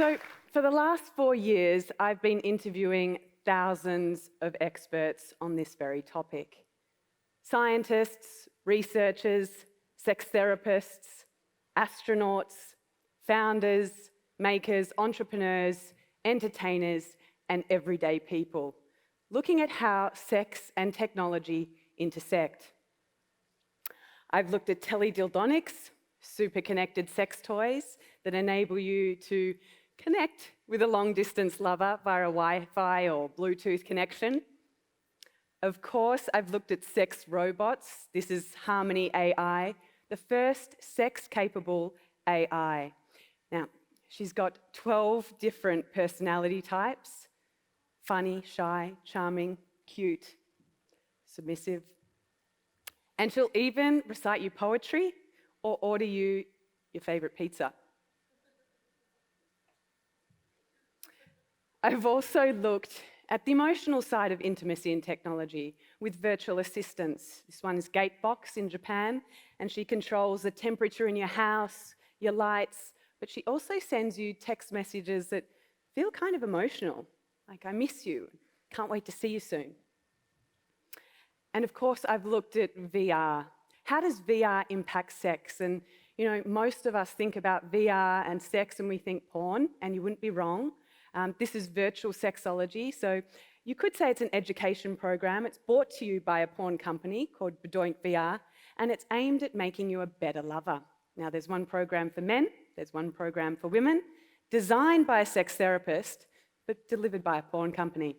So for the last 4 years, I've been interviewing thousands of experts on this very topic. Scientists, researchers, sex therapists, astronauts, founders, makers, entrepreneurs, entertainers, and everyday people, looking at how sex and technology intersect. I've looked at Teledildonics, super connected sex toys that enable you to connect with a long-distance lover via Wi-Fi or Bluetooth connection. Of course, I've looked at sex robots. This is Harmony AI, the first sex-capable AI. Now, she's got 12 different personality types: funny, shy, charming, cute, submissive. And she'll even recite you poetry or order you your favorite pizza. I've also looked at the emotional side of intimacy and technology with virtual assistants. This one is Gatebox in Japan, and she controls the temperature in your house, your lights, but she also sends you text messages that feel kind of emotional, like "I miss you, can't wait to see you soon." And of course, I've looked at VR. How does VR impact sex? And most of us think about VR and sex and we think porn, and you wouldn't be wrong. This is virtual sexology, so you could say it's an education program. It's brought to you by a porn company called Burgeoning VR, and it's aimed at making you a better lover. Now, there's one program for men, there's one program for women, designed by a sex therapist, but delivered by a porn company.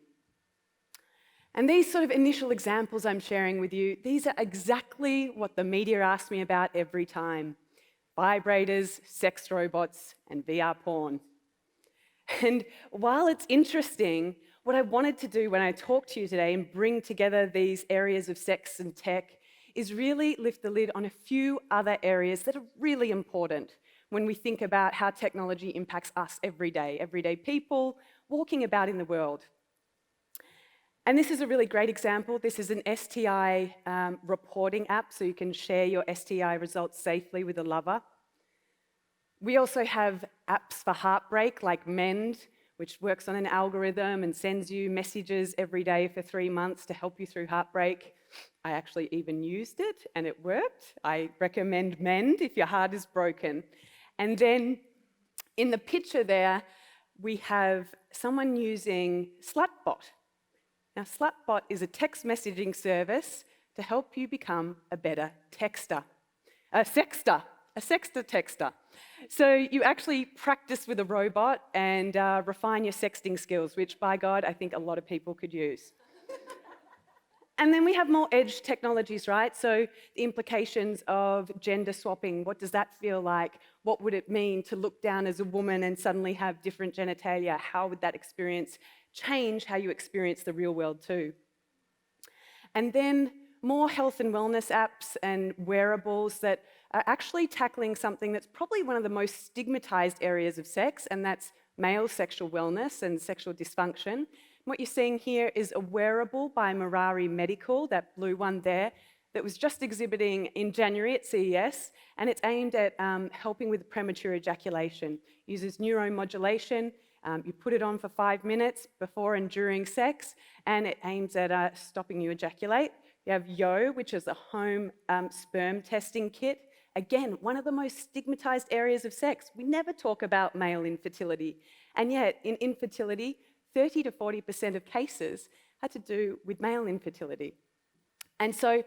And these sort of initial examples I'm sharing with you, these are exactly what the media asks me about every time: vibrators, sex robots, and VR porn. And while it's interesting, what I wanted to do when I talk to you today and bring together these areas of sex and tech is really lift the lid on a few other areas that are really important when we think about how technology impacts us everyday people walking about in the world. And this is a really great example. This is an STI reporting app, so you can share your STI results safely with a lover. We also have apps for heartbreak, like Mend, which works on an algorithm and sends you messages every day for 3 months to help you through heartbreak. I actually even used it, and it worked. I recommend Mend if your heart is broken. And then in the picture there, we have someone using Slutbot. Now, Slutbot is a text messaging service to help you become a better texter. A sexter-texter. So you actually practice with a robot and refine your sexting skills, which, by God, I think a lot of people could use. And then we have more edge technologies, right? So the implications of gender swapping, what does that feel like? What would it mean to look down as a woman and suddenly have different genitalia? How would that experience change how you experience the real world too? And then more health and wellness apps and wearables that are actually tackling something that's probably one of the most stigmatized areas of sex, and that's male sexual wellness and sexual dysfunction. What you're seeing here is a wearable by Mirari Medical, that blue one there, that was just exhibiting in January at CES, and it's aimed at helping with premature ejaculation. It uses neuromodulation. You put it on for 5 minutes before and during sex, and it aims at stopping you ejaculate. You have Yo, which is a home sperm testing kit. Again, one of the most stigmatized areas of sex. We never talk about male infertility, and yet in infertility, 30 to 40% of cases had to do with male infertility. And so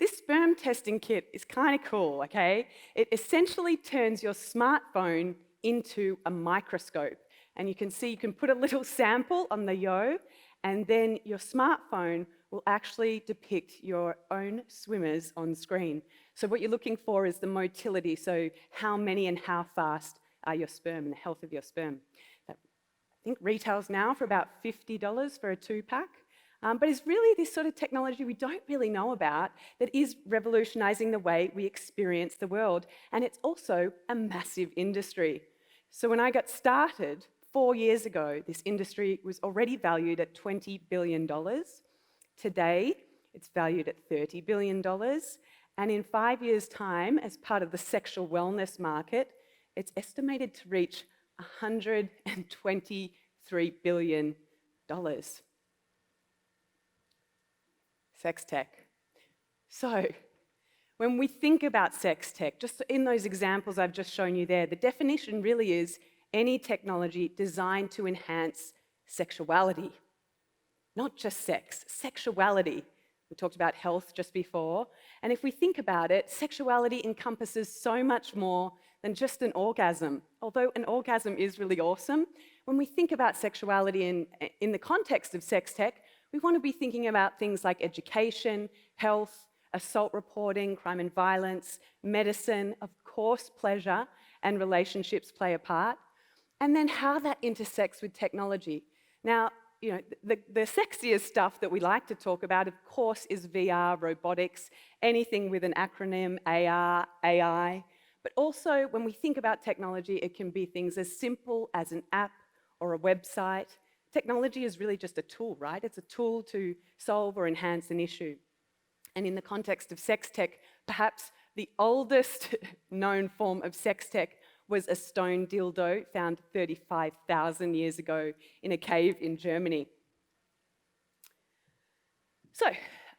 this sperm testing kit is kind of cool, okay? It essentially turns your smartphone into a microscope. And you can see you can put a little sample on the Yo, and then your smartphone will actually depict your own swimmers on screen. So what you're looking for is the motility, so how many and how fast are your sperm and the health of your sperm. That, I think, retails now for about $50 for a 2-pack. But it's really this sort of technology we don't really know about that is revolutionizing the way we experience the world. And it's also a massive industry. So when I got started 4 years ago, this industry was already valued at $20 billion. Today, it's valued at $30 billion. And in 5 years' time, as part of the sexual wellness market, it's estimated to reach $123 billion. Sex tech. So, when we think about sex tech, just in those examples I've just shown you there, the definition really is any technology designed to enhance sexuality. Not just sex, sexuality. We talked about health just before. And if we think about it, sexuality encompasses so much more than just an orgasm. Although an orgasm is really awesome, when we think about sexuality in the context of sex tech, we want to be thinking about things like education, health, assault reporting, crime and violence, medicine, of course, pleasure and relationships play a part, and then how that intersects with technology. Now, you know, the sexiest stuff that we like to talk about, of course, is VR, robotics, anything with an acronym, AR, AI. But also, when we think about technology, it can be things as simple as an app or a website. Technology is really just a tool, right? It's a tool to solve or enhance an issue. And in the context of sex tech, perhaps the oldest known form of sex tech was a stone dildo found 35,000 years ago in a cave in Germany. So,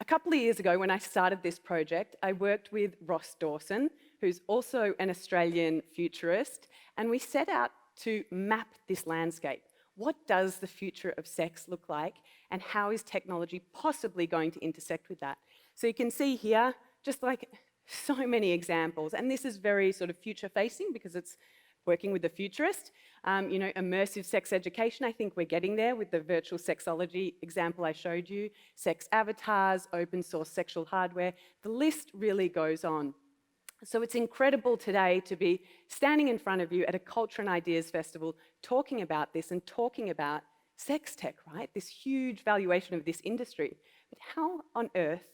a couple of years ago when I started this project, I worked with Ross Dawson, who's also an Australian futurist, and we set out to map this landscape. What does the future of sex look like, and how is technology possibly going to intersect with that? So you can see here, just like so many examples, and this is very sort of future-facing because it's working with the futurist. You know, immersive sex education, I think we're getting there with the virtual sexology example I showed you, sex avatars, open source sexual hardware, the list really goes on. So it's incredible today to be standing in front of you at a Culture and Ideas Festival talking about this and talking about sex tech, right? This huge valuation of this industry. But how on earth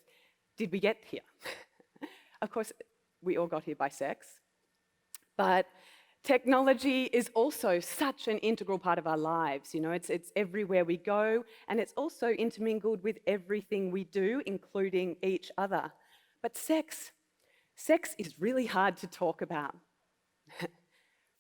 did we get here? Of course, we all got here by sex, but technology is also such an integral part of our lives. You know, it's everywhere we go, and it's also intermingled with everything we do, including each other. But sex is really hard to talk about.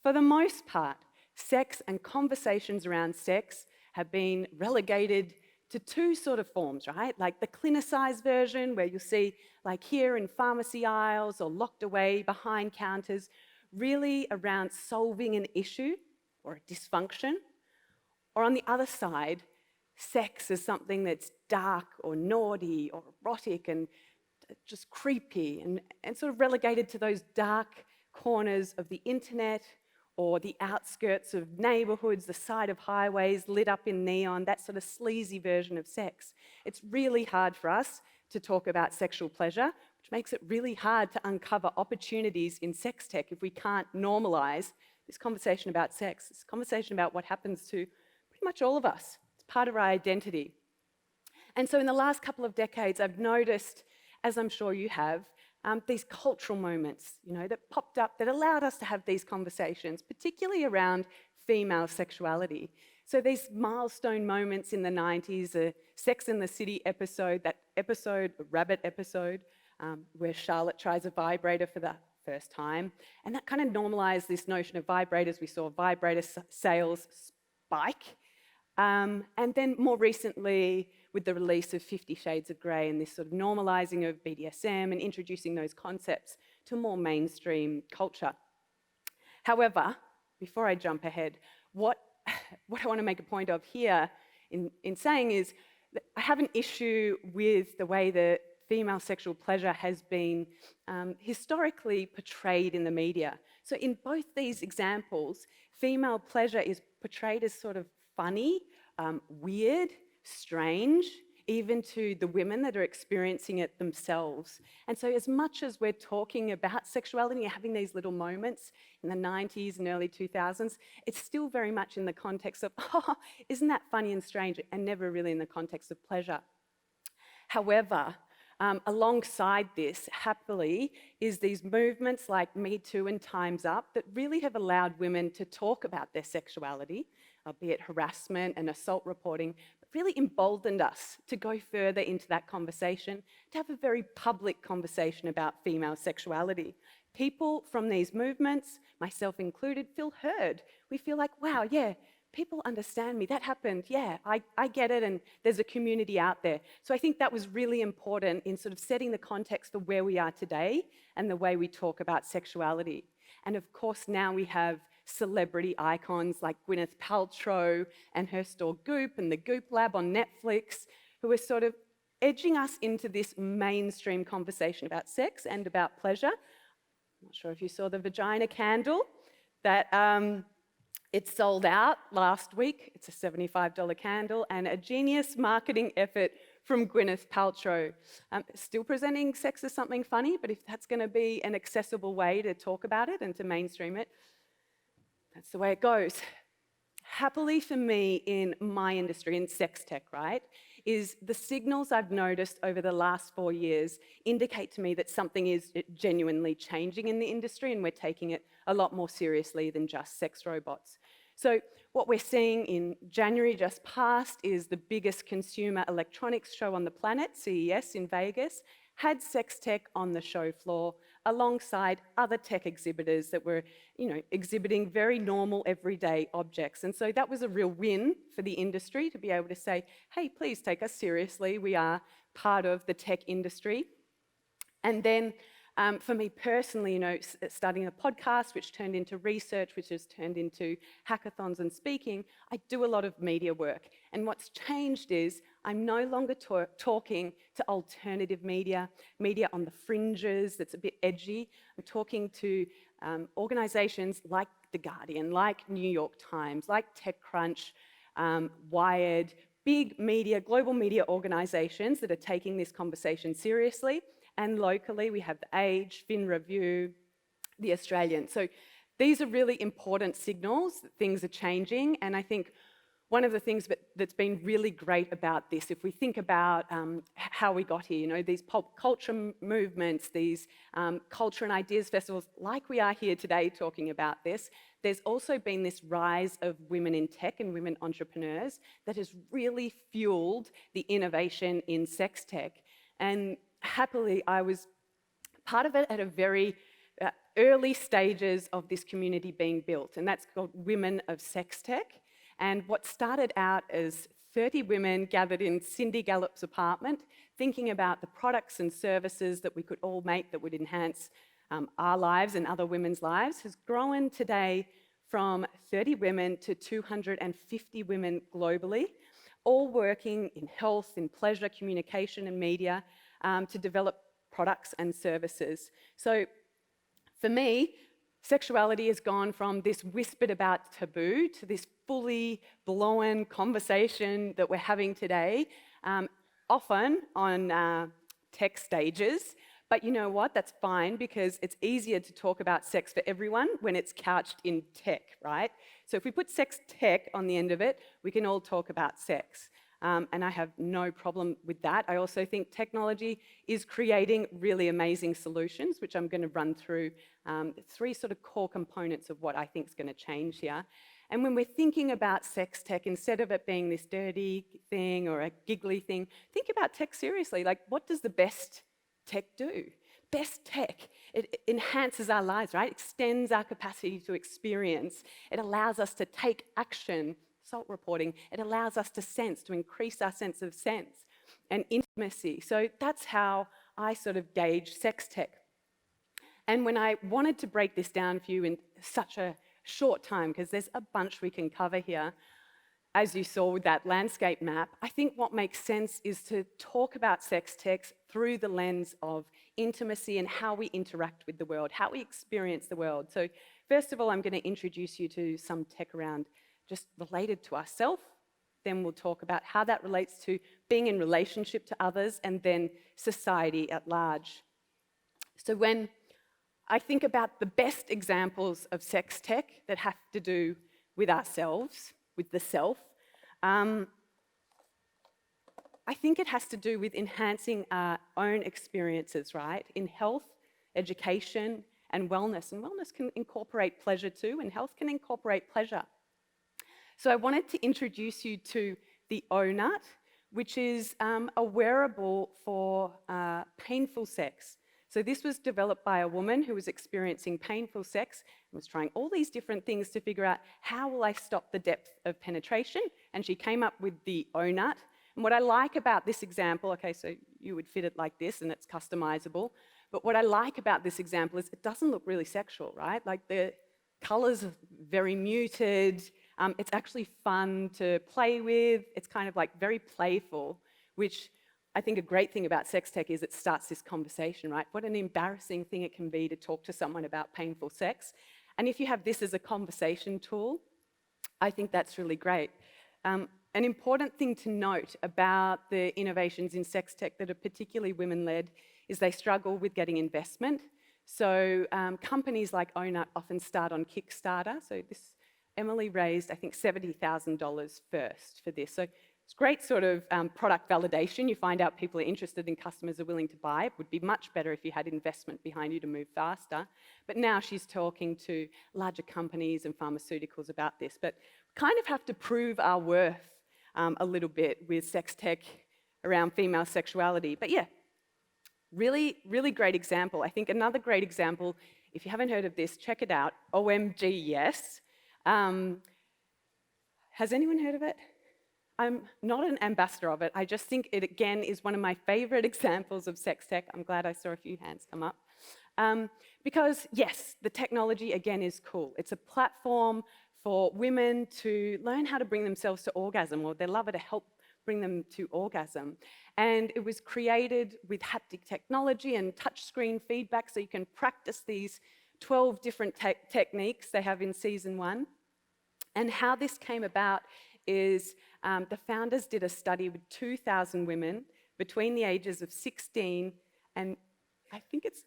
For the most part, sex and conversations around sex have been relegated to two sort of forms, right? Like the clinicized version, where you'll see, like here in pharmacy aisles or locked away behind counters, really around solving an issue or a dysfunction. Or on the other side, sex is something that's dark or naughty or erotic and just creepy and sort of relegated to those dark corners of the internet or the outskirts of neighborhoods, the side of highways lit up in neon, that sort of sleazy version of sex. It's really hard for us to talk about sexual pleasure, which makes it really hard to uncover opportunities in sex tech if we can't normalize this conversation about sex, this conversation about what happens to pretty much all of us. It's part of our identity. And so in the last couple of decades, I've noticed, as I'm sure you have, these cultural moments, you know, that popped up that allowed us to have these conversations, particularly around female sexuality. So these milestone moments in the 90s, a Sex and the City episode, that episode, Rabbit episode, where Charlotte tries a vibrator for the first time, and that kind of normalized this notion of vibrators. We saw vibrator sales spike. And then more recently, with the release of 50 Shades of Grey and this sort of normalizing of BDSM and introducing those concepts to more mainstream culture. However, before I jump ahead, what I want to make a point of here in saying is that I have an issue with the way that female sexual pleasure has been historically portrayed in the media. So in both these examples, female pleasure is portrayed as sort of funny, weird, strange, even to the women that are experiencing it themselves. And so as much as we're talking about sexuality and having these little moments in the 90s and early 2000s, it's still very much in the context of, oh, isn't that funny and strange, and never really in the context of pleasure. However, alongside this, happily, is these movements like Me Too and Time's Up that really have allowed women to talk about their sexuality, be it harassment and assault reporting, but really emboldened us to go further into that conversation, to have a very public conversation about female sexuality. People from these movements, myself included, feel heard. We feel like, wow, yeah, people understand me. That happened. Yeah, I get it, and there's a community out there. So I think that was really important in sort of setting the context for where we are today and the way we talk about sexuality. And of course, now we have celebrity icons like Gwyneth Paltrow and her store Goop and the Goop Lab on Netflix, who are sort of edging us into this mainstream conversation about sex and about pleasure. I'm not sure if you saw the vagina candle that it sold out last week. It's a $75 candle and a genius marketing effort from Gwyneth Paltrow. Still presenting sex as something funny, but if that's going to be an accessible way to talk about it and to mainstream it, that's the way it goes. Happily for me in my industry, in sex tech, right, is the signals I've noticed over the last 4 years indicate to me that something is genuinely changing in the industry and we're taking it a lot more seriously than just sex robots. So what we're seeing in January just past is the biggest consumer electronics show on the planet, CES in Vegas, had sex tech on the show floor alongside other tech exhibitors that were, exhibiting very normal everyday objects. And so that was a real win for the industry to be able to say, hey, please take us seriously. We are part of the tech industry. And then for me personally, starting a podcast, which turned into research, which has turned into hackathons and speaking, I do a lot of media work. And what's changed is I'm no longer talking to alternative media on the fringes that's a bit edgy. I'm talking to organizations like The Guardian, like New York Times, like TechCrunch, Wired, big media, global media organizations that are taking this conversation seriously. And locally, we have The Age, Fin Review, The Australian. So these are really important signals that things are changing. And I think one of the things that's been really great about this, if we think about how we got here, these pop culture movements, these culture and ideas festivals, like we are here today talking about this, there's also been this rise of women in tech and women entrepreneurs that has really fueled the innovation in sex tech. And happily, I was part of it at a very early stages of this community being built, and that's called Women of Sex Tech. And what started out as 30 women gathered in Cindy Gallup's apartment, thinking about the products and services that we could all make that would enhance our lives and other women's lives, has grown today from 30 women to 250 women globally, all working in health, in pleasure, communication, and media to develop products and services. So for me, sexuality has gone from this whispered about taboo to this fully blown conversation that we're having today, often on tech stages. But you know what? That's fine, because it's easier to talk about sex for everyone when it's couched in tech, right? So if we put sex tech on the end of it, we can all talk about sex. And I have no problem with that. I also think technology is creating really amazing solutions, which I'm going to run through 3 sort of core components of what I think is going to change here. And when we're thinking about sex tech, instead of it being this dirty thing or a giggly thing, think about tech seriously. Like, what does the best tech do? Best tech, it enhances our lives, right? Extends our capacity to experience. It allows us to take action. SALT reporting, it allows us to sense, to increase our sense of sense and intimacy. So that's how I sort of gauge sex tech. And when I wanted to break this down for you in such a short time, because there's a bunch we can cover here, as you saw with that landscape map, I think what makes sense is to talk about sex tech through the lens of intimacy and how we interact with the world, how we experience the world. So first of all, I'm going to introduce you to some tech around just related to ourselves. Then we'll talk about how that relates to being in relationship to others, and then society at large. So when I think about the best examples of sex tech that have to do with ourselves, with the self, I think it has to do with enhancing our own experiences, right? In health, education, and wellness. And wellness can incorporate pleasure too, and health can incorporate pleasure. So I wanted to introduce you to the O-Nut, which is a wearable for painful sex. So this was developed by a woman who was experiencing painful sex and was trying all these different things to figure out, how will I stop the depth of penetration? And she came up with the O-Nut. And what I like about this example, okay, so you would fit it like this and it's customizable, but what I like about this example is it doesn't look really sexual, right? Like the colors are very muted, it's actually fun to play with, it's kind of like very playful, which I think a great thing about sex tech is it starts this conversation, right? What an embarrassing thing it can be to talk to someone about painful sex. And if you have this as a conversation tool, I think that's really great. An important thing to note about the innovations in sex tech that are particularly women-led is they struggle with getting investment. So companies like O-Nut often start on Kickstarter. So Emily raised, I think, $70,000 first for this. So it's great sort of product validation. You find out people are interested and customers are willing to buy. It would be much better if you had investment behind you to move faster. But now she's talking to larger companies and pharmaceuticals about this. But kind of have to prove our worth a little bit with sex tech around female sexuality. But yeah, really, really great example. I think another great example, if you haven't heard of this, check it out, OMG Yes. Has anyone heard of it? I'm not an ambassador of it. I just think it, again, is one of my favorite examples of sex tech. I'm glad I saw a few hands come up. Because, yes, the technology, again, is cool. It's a platform for women to learn how to bring themselves to orgasm, or their lover to help bring them to orgasm. And it was created with haptic technology and touchscreen feedback, so you can practice these 12 different techniques they have in season 1. And how this came about is the founders did a study with 2,000 women between the ages of 16 and I think it's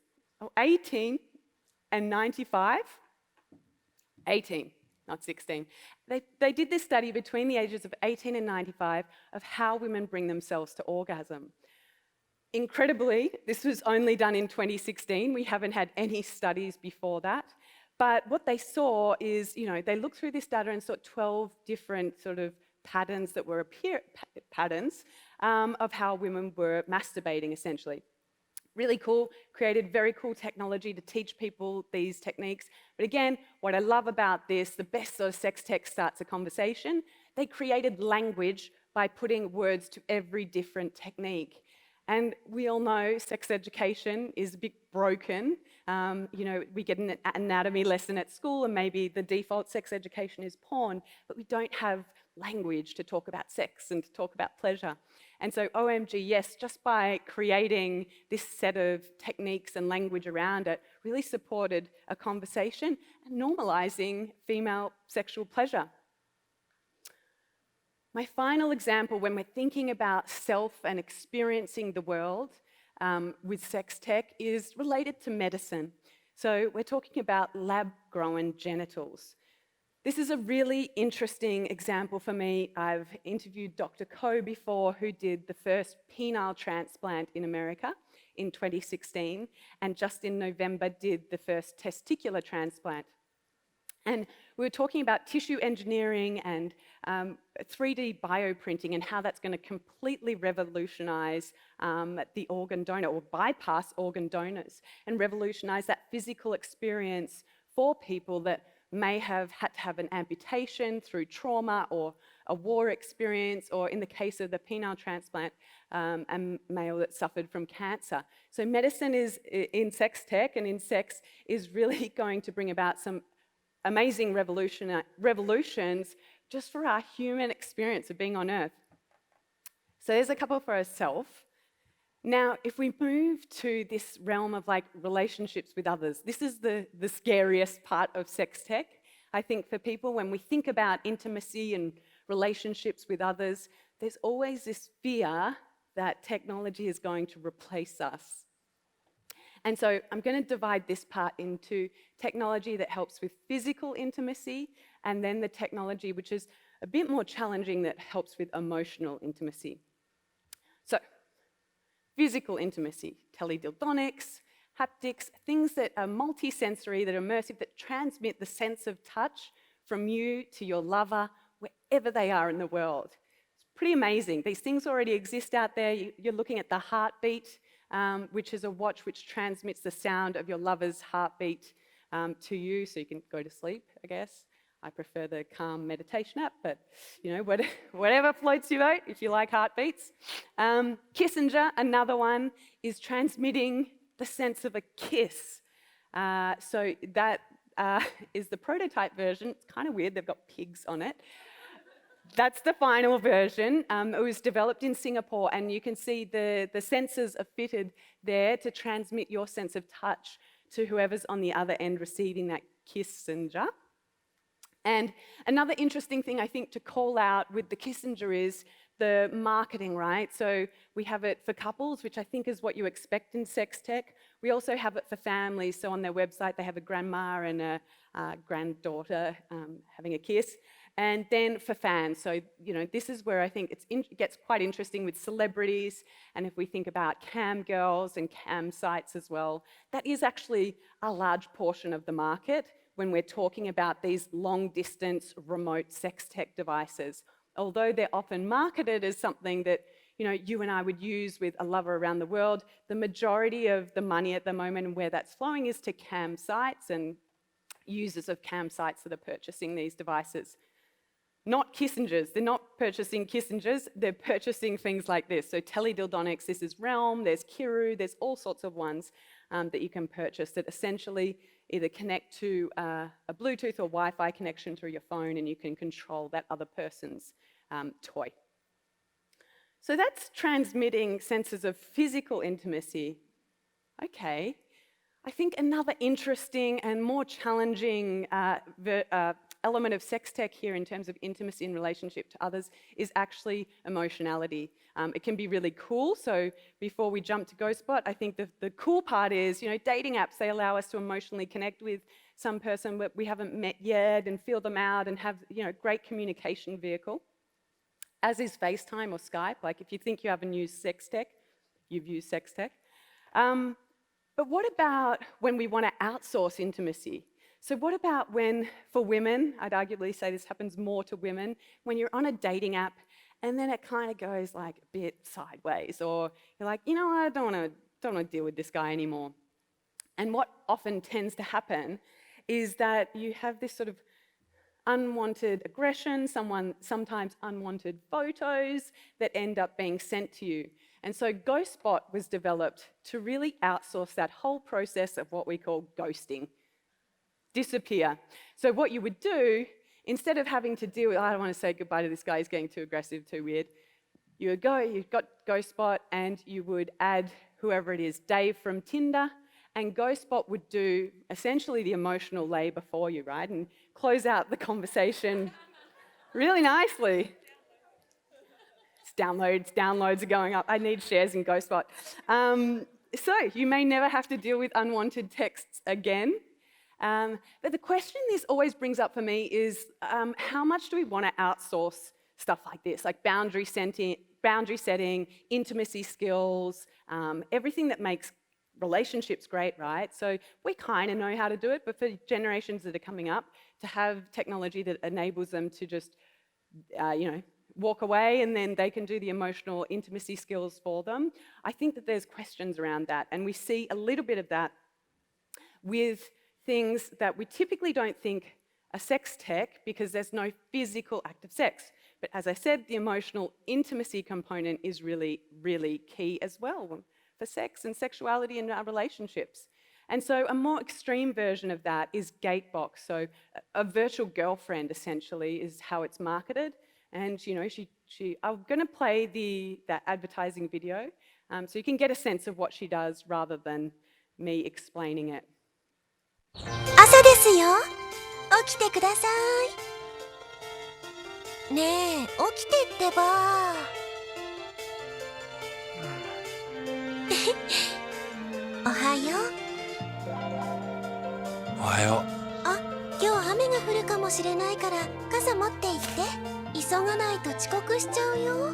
18 and 95. 18, not 16. They did this study between the ages of 18 and 95 of how women bring themselves to orgasm. Incredibly, this was only done in 2016. We haven't had any studies before that. But what they saw is, they looked through this data and saw 12 different sort of patterns that were patterns of how women were masturbating, essentially. Really cool, created very cool technology to teach people these techniques. But again, what I love about this, the best sort of sex tech starts a conversation. They created language by putting words to every different technique. And we all know sex education is a bit broken. We get an anatomy lesson at school and maybe the default sex education is porn, but we don't have language to talk about sex and to talk about pleasure. And so OMG Yes, just by creating this set of techniques and language around it, really supported a conversation and normalizing female sexual pleasure. My final example, when we're thinking about self and experiencing the world with sex tech, is related to medicine. So we're talking about lab-grown genitals. This is a really interesting example for me. I've interviewed Dr. Cole before, who did the first penile transplant in America in 2016, and just in November did the first testicular transplant. And we were talking about tissue engineering and 3D bioprinting and how that's going to completely revolutionize the organ donor, or bypass organ donors, and revolutionize that physical experience for people that may have had to have an amputation through trauma or a war experience, or in the case of the penile transplant, a male that suffered from cancer. So medicine is in sex tech and in sex is really going to bring about some amazing revolutions just for our human experience of being on Earth. So there's a couple for ourselves. Now, if we move to this realm of relationships with others, this is the scariest part of sex tech. I think for people, when we think about intimacy and relationships with others, there's always this fear that technology is going to replace us. And so I'm going to divide this part into technology that helps with physical intimacy, and then the technology which is a bit more challenging that helps with emotional intimacy. So, physical intimacy, teledildonics, haptics, things that are multi-sensory, that are immersive, that transmit the sense of touch from you to your lover, wherever they are in the world. It's pretty amazing. These things already exist out there. You're looking at the heartbeat, which is a watch which transmits the sound of your lover's heartbeat to you, so you can go to sleep, I guess. I prefer the Calm meditation app, but you know, whatever floats your boat if you like heartbeats. Kissinger, another one, is transmitting the sense of a kiss. So that is the prototype version. It's kind of weird, they've got pigs on it. That's the final version. It was developed in Singapore, and you can see the sensors are fitted there to transmit your sense of touch to whoever's on the other end receiving that Kissinger. And another interesting thing I think to call out with the Kissinger is the marketing, right? So we have it for couples, which I think is what you expect in sex tech. We also have it for families. So on their website, they have a grandma and a granddaughter having a kiss. And then for fans, so this is where I think it gets quite interesting with celebrities, and if we think about cam girls and cam sites as well, that is actually a large portion of the market when we're talking about these long-distance remote sex tech devices. Although they're often marketed as something that you and I would use with a lover around the world, the majority of the money at the moment and where that's flowing is to cam sites and users of cam sites that are purchasing these devices. Not Kissingers. They're not purchasing Kissingers. They're purchasing things like this. So Teledildonics, this is Realm, there's Kiru, there's all sorts of ones that you can purchase that essentially either connect to a Bluetooth or Wi-Fi connection through your phone, and you can control that other person's toy. So that's transmitting senses of physical intimacy. Okay. I think another interesting and more challenging element of sex tech here in terms of intimacy in relationship to others is actually emotionality. It can be really cool. So before we jump to GhostBot, I think the cool part is, dating apps, they allow us to emotionally connect with some person that we haven't met yet and feel them out and have, great communication vehicle. As is FaceTime or Skype. Like if you think you haven't used sex tech, you've used sex tech. But what about when we want to outsource intimacy? So what about when, for women, I'd arguably say this happens more to women, when you're on a dating app and then it kind of goes like a bit sideways, or you're like, I don't want to deal with this guy anymore. And what often tends to happen is that you have this sort of unwanted aggression, sometimes unwanted photos that end up being sent to you. And so GhostBot was developed to really outsource that whole process of what we call ghosting. Disappear. So what you would do, instead of having to deal with, I don't want to say goodbye to this guy, he's getting too aggressive, too weird, you've got GhostBot and you would add whoever it is, Dave from Tinder, and GhostBot would do essentially the emotional labor for you, right? And close out the conversation really nicely. Downloads are going up. I need shares in GhostBot. So you may never have to deal with unwanted texts again. But the question this always brings up for me is how much do we want to outsource stuff like this, like boundary setting, intimacy skills, everything that makes relationships great, right? So we kind of know how to do it, but for generations that are coming up, to have technology that enables them to just, walk away and then they can do the emotional intimacy skills for them, I think that there's questions around that. And we see a little bit of that with things that we typically don't think are sex tech because there's no physical act of sex. But as I said, the emotional intimacy component is really, really key as well for sex and sexuality in our relationships. And so a more extreme version of that is Gatebox. So a virtual girlfriend, essentially, is how it's marketed. And, I'm going to play that advertising video so you can get a sense of what she does rather than me explaining it. 朝ですよ。起きてください。ねえ、起きてってば。おはよう。おはよう。あ、今日雨が降るかもしれないから傘持って行って。急がないと遅刻しちゃうよ。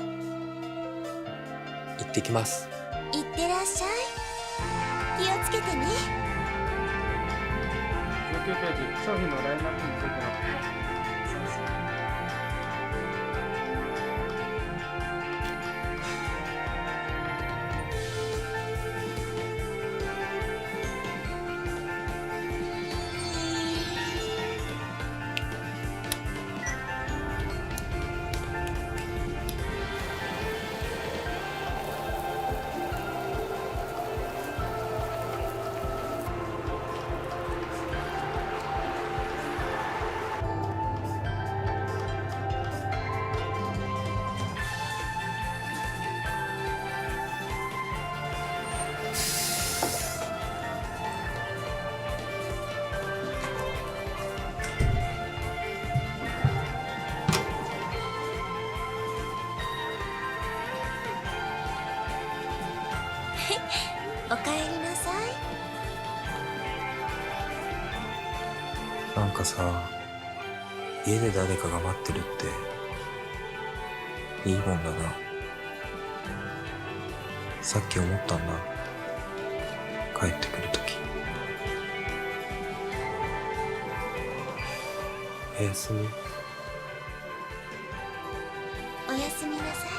行ってきます。行ってらっしゃい。気をつけてね。19ページ、商品のラインナップについての。なんかさ、家で誰かが待ってるっていいもんだな。さっき思ったんだ。帰ってくるとき。おやすみ。おやすみなさい。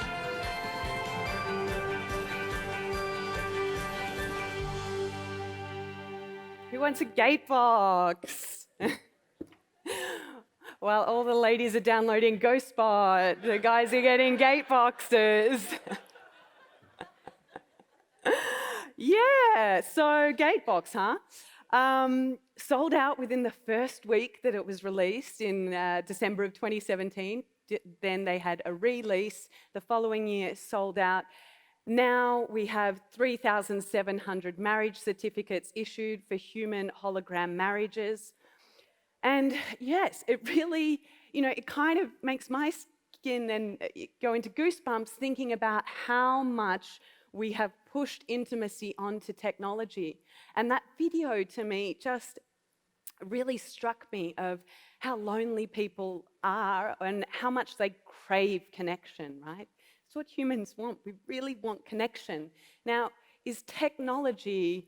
Who wants a gate box? While all the ladies are downloading GhostBot, the guys are getting gate boxes. Yeah, so Gatebox, huh? Sold out within the first week that it was released in December of 2017. Then they had a release. The following year, sold out. Now we have 3,700 marriage certificates issued for human hologram marriages. And yes, it really, it kind of makes my skin and go into goosebumps thinking about how much we have pushed intimacy onto technology. And that video to me just really struck me of how lonely people are and how much they crave connection, right? It's what humans want. We really want connection. Now, is technology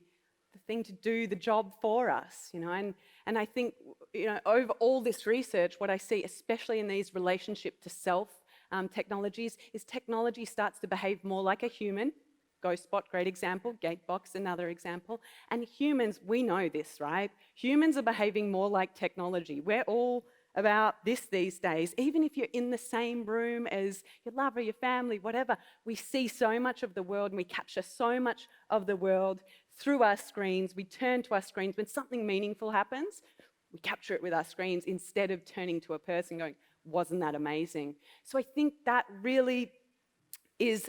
the thing to do the job for us, And I think, over all this research, what I see, especially in these relationship to self technologies, is technology starts to behave more like a human. GhostBot, great example. Gatebox, another example. And humans, we know this, right? Humans are behaving more like technology. We're all about this these days. Even if you're in the same room as your lover, your family, whatever, we see so much of the world and we capture so much of the world through our screens. We turn to our screens. When something meaningful happens, we capture it with our screens instead of turning to a person going, wasn't that amazing? So I think that really is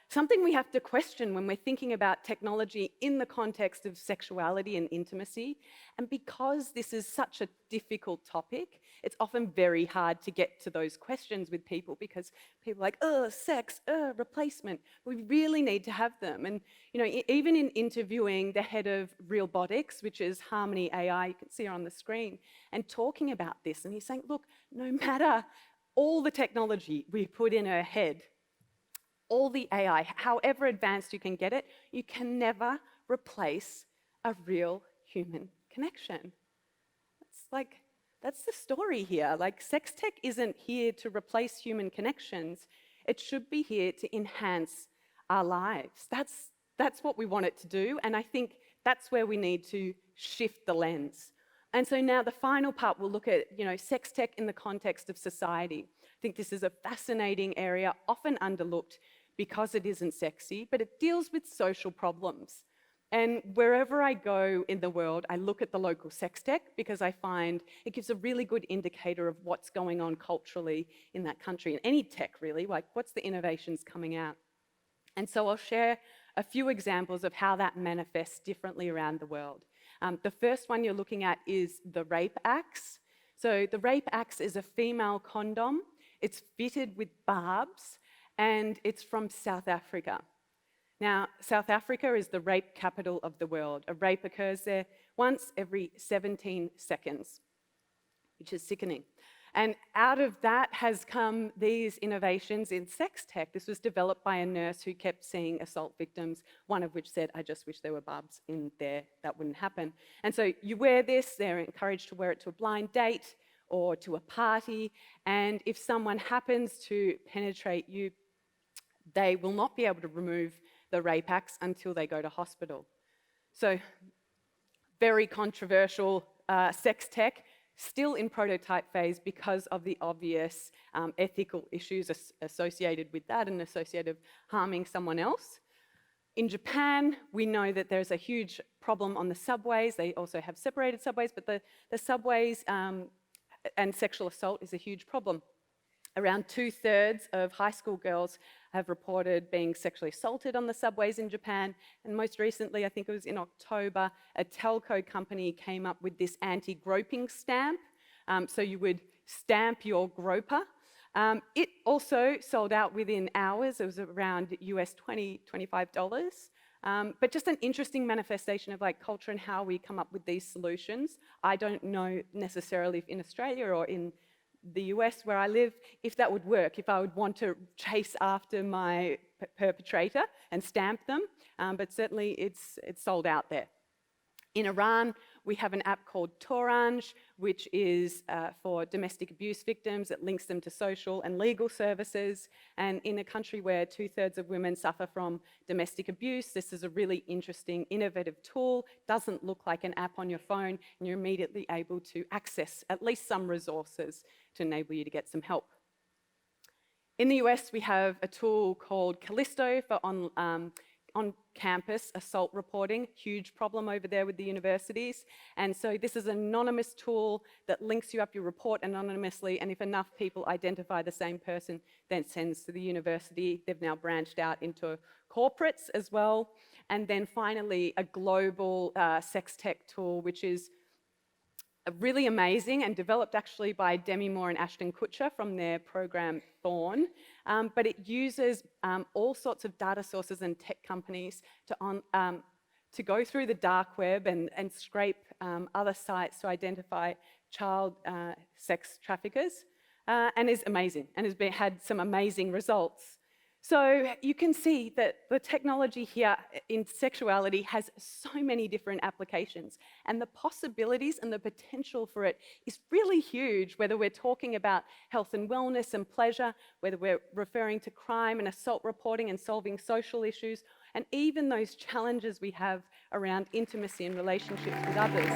something we have to question when we're thinking about technology in the context of sexuality and intimacy. And because this is such a difficult topic, it's often very hard to get to those questions with people because people are like, oh, sex, replacement. We really need to have them. And even in interviewing the head of Realbotics, which is Harmony AI, you can see her on the screen, and talking about this, and he's saying, look, no matter all the technology we put in her head, all the AI, however advanced you can get it, you can never replace a real human connection. That's the story here. SexTech isn't here to replace human connections. It should be here to enhance our lives. That's what we want it to do, and I think that's where we need to shift the lens. And so now the final part, we'll look at SexTech in the context of society. I think this is a fascinating area, often underlooked because it isn't sexy, but it deals with social problems. And wherever I go in the world, I look at the local SexTech because I find it gives a really good indicator of what's going on culturally in that country, and any tech really, what's the innovations coming out. And so I'll share a few examples of how that manifests differently around the world. The first one you're looking at is the rape axe. So the rape axe is a female condom. It's fitted with barbs, and it's from South Africa. Now, South Africa is the rape capital of the world. A rape occurs there once every 17 seconds, which is sickening. And out of that has come these innovations in sex tech. This was developed by a nurse who kept seeing assault victims, one of which said, I just wish there were barbs in there, that wouldn't happen. And so you wear this, they're encouraged to wear it to a blind date or to a party, and if someone happens to penetrate you, they will not be able to remove the rape axe until they go to hospital. So, very controversial sex tech, still in prototype phase because of the obvious ethical issues associated with that and associated with harming someone else. In Japan, we know that there's a huge problem on the subways. They also have separated subways, but the subways and sexual assault is a huge problem. Around 2/3 of high school girls have reported being sexually assaulted on the subways in Japan. And most recently, I think it was in October, a telco company came up with this anti-groping stamp. So you would stamp your groper. It also sold out within hours. It was around US $20, $25. But just an interesting manifestation of like culture and how we come up with these solutions. I don't know necessarily if in Australia or in the US where I live, if that would work, if I would want to chase after my perpetrator and stamp them, but certainly it's sold out there. In Iran, we have an app called Tourange, which is for domestic abuse victims. It links them to social and legal services. And in a country where 2/3 of women suffer from domestic abuse, this is a really interesting, innovative tool. Doesn't look like an app on your phone, and you're immediately able to access at least some resources to enable you to get some help. In the US, we have a tool called Callisto for on-campus assault reporting. Huge problem over there with the universities. And so this is an anonymous tool that links you up your report anonymously, and if enough people identify the same person, then it sends to the university. They've now branched out into corporates as well. And then finally, a global SexTech tool, which is really amazing and developed actually by Demi Moore and Ashton Kutcher from their program Thorn. But it uses all sorts of data sources and tech companies to go through the dark web and scrape other sites to identify child sex traffickers, and is amazing and has had some amazing results. So you can see that the technology here in sexuality has so many different applications, and the possibilities and the potential for it is really huge, whether we're talking about health and wellness and pleasure, whether we're referring to crime and assault reporting and solving social issues, and even those challenges we have around intimacy and relationships with others.